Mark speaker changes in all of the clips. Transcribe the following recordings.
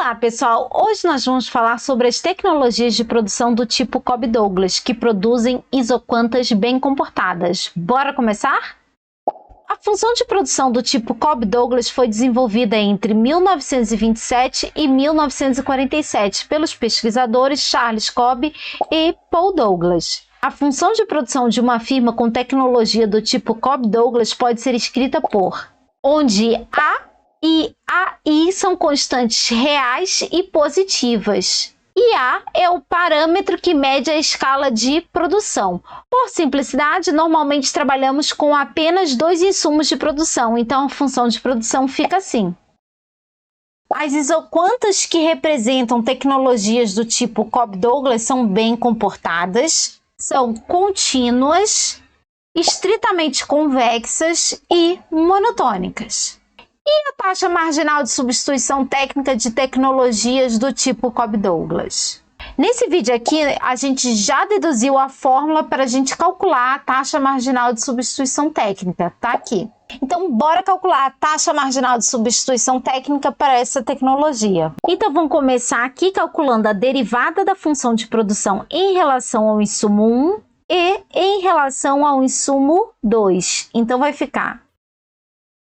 Speaker 1: Olá, pessoal! Hoje nós vamos falar sobre as tecnologias de produção do tipo Cobb-Douglas, que produzem isoquantas bem comportadas. Bora começar? A função de produção do tipo Cobb-Douglas foi desenvolvida entre 1927 e 1947 pelos pesquisadores Charles Cobb e Paul Douglas. A função de produção de uma firma com tecnologia do tipo Cobb-Douglas pode ser escrita por, onde A e AI são constantes reais e positivas. E A é o parâmetro que mede a escala de produção. Por simplicidade, normalmente trabalhamos com apenas dois insumos de produção, então a função de produção fica assim. As isoquantas que representam tecnologias do tipo Cobb-Douglas são bem comportadas, são contínuas, estritamente convexas e monotônicas. E a taxa marginal de substituição técnica de tecnologias do tipo Cobb-Douglas? Nesse vídeo aqui, a gente já deduziu a fórmula para a gente calcular a taxa marginal de substituição técnica, tá aqui. Então, bora calcular a taxa marginal de substituição técnica para essa tecnologia. Então, vamos começar aqui calculando a derivada da função de produção em relação ao insumo 1 e em relação ao insumo 2. Então, vai ficar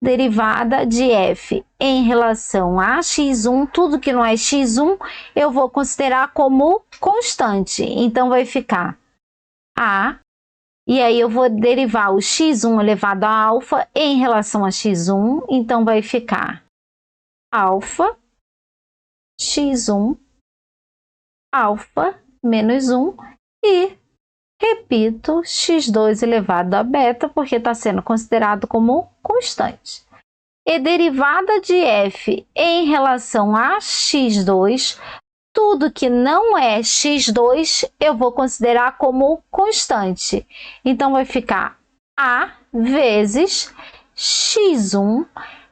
Speaker 1: derivada de f em relação a x1, tudo que não é x1 eu vou considerar como constante, então vai ficar a, e aí eu vou derivar o x1 elevado a alfa em relação a x1, então vai ficar alfa x1 alfa menos 1 e repito, x2 elevado a beta, porque está sendo considerado como constante. E derivada de f em relação a x2, tudo que não é x2, eu vou considerar como constante. Então, vai ficar a vezes x1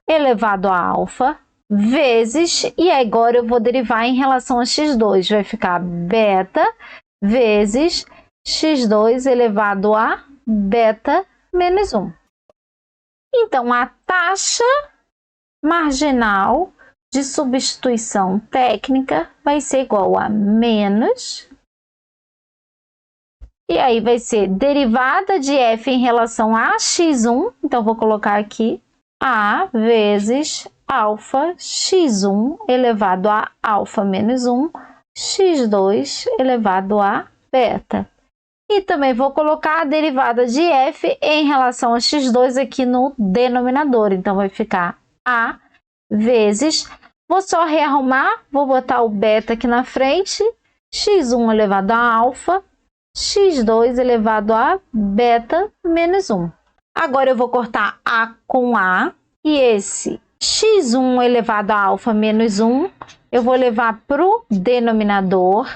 Speaker 1: elevado a alfa, vezes, e agora eu vou derivar em relação a x2, vai ficar beta vezes x2 elevado a beta menos 1. Então, a taxa marginal de substituição técnica vai ser igual a menos, e aí vai ser derivada de f em relação a x1, então vou colocar aqui a vezes alfa x1 elevado a alfa menos 1, x2 elevado a beta. E também vou colocar a derivada de f em relação a x2 aqui no denominador. Então, vai ficar a vezes, vou só rearrumar, vou botar o beta aqui na frente, x1 elevado a alfa, x2 elevado a beta menos 1. Agora, eu vou cortar a com a, e esse x1 elevado a alfa menos 1, eu vou levar para o denominador,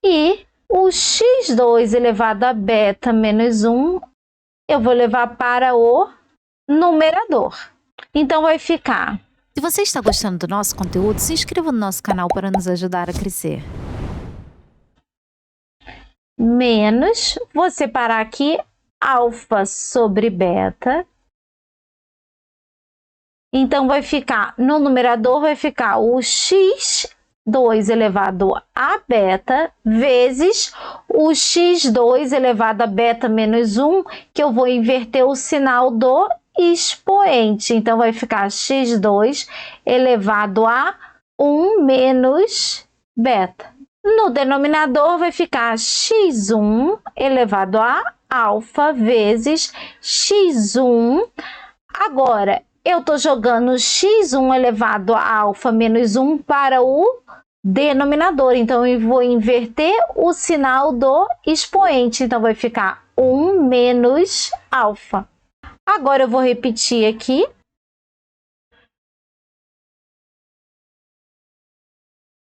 Speaker 1: e o x2 elevado a beta menos 1, eu vou levar para o numerador. Então, vai ficar.
Speaker 2: Se você está gostando do nosso conteúdo, se inscreva no nosso canal para nos ajudar a crescer.
Speaker 1: Menos, vou separar aqui alfa sobre beta. Então, vai ficar, no numerador vai ficar o x2 elevado a beta vezes o x2 elevado a beta menos 1, que eu vou inverter o sinal do expoente. Então, vai ficar x2 elevado a 1 menos beta. No denominador, vai ficar x1 elevado a alfa vezes x1. Agora, eu estou jogando x1 elevado a alfa menos 1 para o denominador. Então, eu vou inverter o sinal do expoente. Então, vai ficar 1 menos alfa. Agora, eu vou repetir aqui.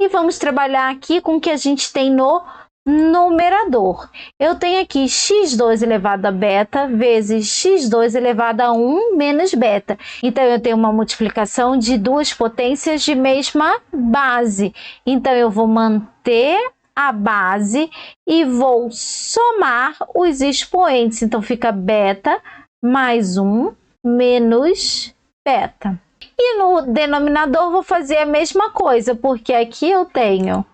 Speaker 1: E vamos trabalhar aqui com o que a gente tem no numerador. Eu tenho aqui x2 elevado a beta vezes x2 elevado a 1 menos beta. Então, eu tenho uma multiplicação de duas potências de mesma base. Então, eu vou manter a base e vou somar os expoentes. Então, fica beta mais 1 menos beta. E no denominador vou fazer a mesma coisa, porque aqui eu tenho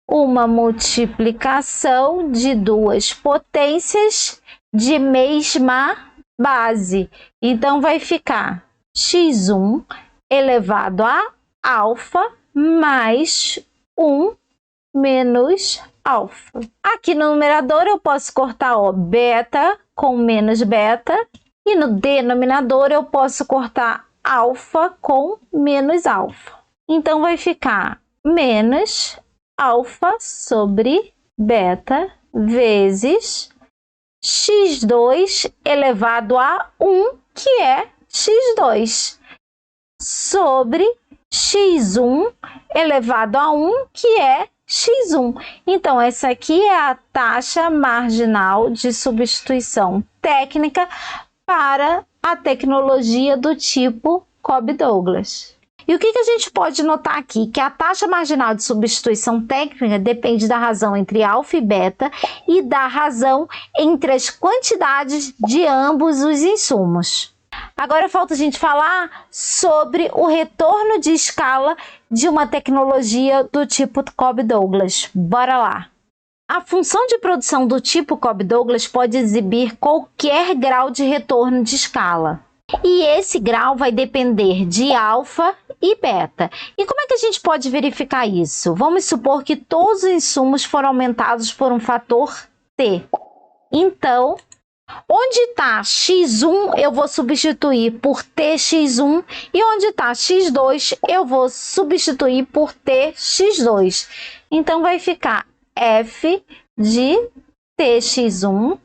Speaker 1: uma multiplicação de duas potências de mesma base. Então vai ficar x1 elevado a alfa mais 1 menos alfa. Aqui no numerador eu posso cortar beta com menos beta, e no denominador eu posso cortar alfa com menos alfa. Então vai ficar menos alfa sobre beta vezes x2 elevado a 1, que é x2, sobre x1 elevado a 1, que é x1. Então, essa aqui é a taxa marginal de substituição técnica para a tecnologia do tipo Cobb-Douglas. E o que a gente pode notar aqui? Que a taxa marginal de substituição técnica depende da razão entre alfa e beta e da razão entre as quantidades de ambos os insumos. Agora falta a gente falar sobre o retorno de escala de uma tecnologia do tipo Cobb-Douglas. Bora lá! A função de produção do tipo Cobb-Douglas pode exibir qualquer grau de retorno de escala. E esse grau vai depender de alfa e beta. E como é que a gente pode verificar isso? Vamos supor que todos os insumos foram aumentados por um fator T. Então, onde está x1 eu vou substituir por tx1 e onde está x2 eu vou substituir por tx2. Então vai ficar f de tx1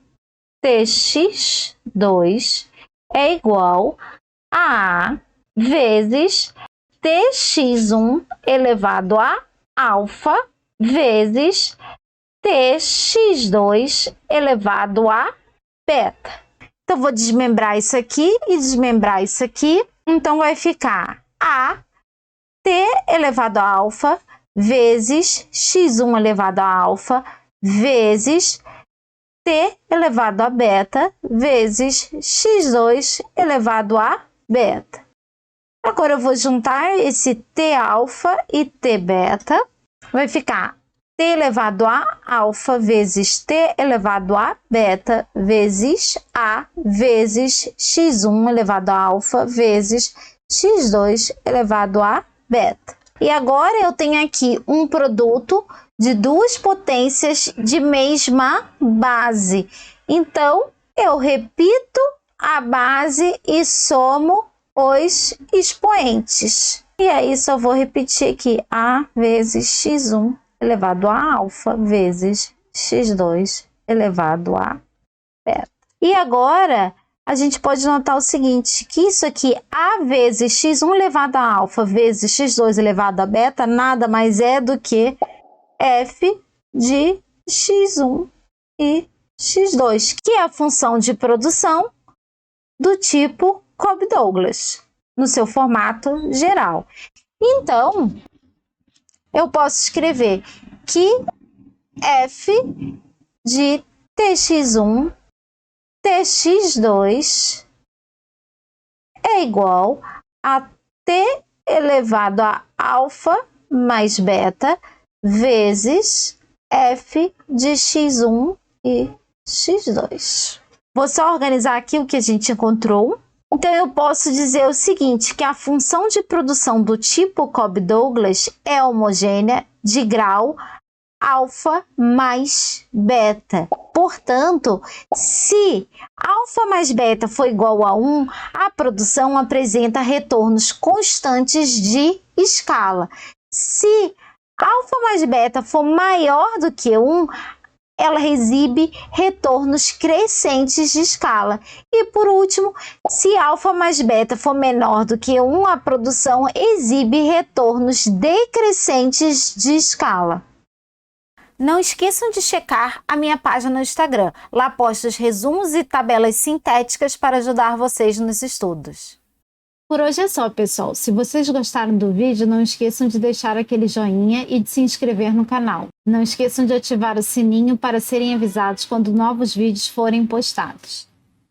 Speaker 1: tx2 é igual a vezes tx1 elevado a alfa vezes tx2 elevado a beta. Então, vou desmembrar isso aqui e desmembrar isso aqui. Então, vai ficar a t elevado a alfa vezes x1 elevado a alfa vezes t elevado a beta vezes x2 elevado a beta. Agora, eu vou juntar esse t alfa e t beta. Vai ficar t elevado a alfa vezes t elevado a beta vezes a vezes x1 elevado a alfa vezes x2 elevado a beta. E agora eu tenho aqui um produto de duas potências de mesma base. Então, eu repito a base e somo os expoentes. E aí, só vou repetir aqui a vezes x1 elevado a alfa vezes x2 elevado a beta. E agora, a gente pode notar o seguinte, que isso aqui, a vezes x1 elevado a alfa vezes x2 elevado a beta, nada mais é do que f de x1 e x2, que é a função de produção do tipo Cobb-Douglas, no seu formato geral. Então, eu posso escrever que f de tx1 tx2 é igual a t elevado a alfa mais beta vezes f de x1 e x2. Vou só organizar aqui o que a gente encontrou. Então, eu posso dizer o seguinte, que a função de produção do tipo Cobb-Douglas é homogênea de grau alfa mais beta. Portanto, se alfa mais beta for igual a 1, a produção apresenta retornos constantes de escala. Se alfa mais beta for maior do que 1, ela exibe retornos crescentes de escala. E por último, se alfa mais beta for menor do que 1, a produção exibe retornos decrescentes de escala. Não esqueçam de checar a minha página no Instagram. Lá posto os resumos e tabelas sintéticas para ajudar vocês nos estudos.
Speaker 2: Por hoje é só, pessoal. Se vocês gostaram do vídeo, não esqueçam de deixar aquele joinha e de se inscrever no canal. Não esqueçam de ativar o sininho para serem avisados quando novos vídeos forem postados.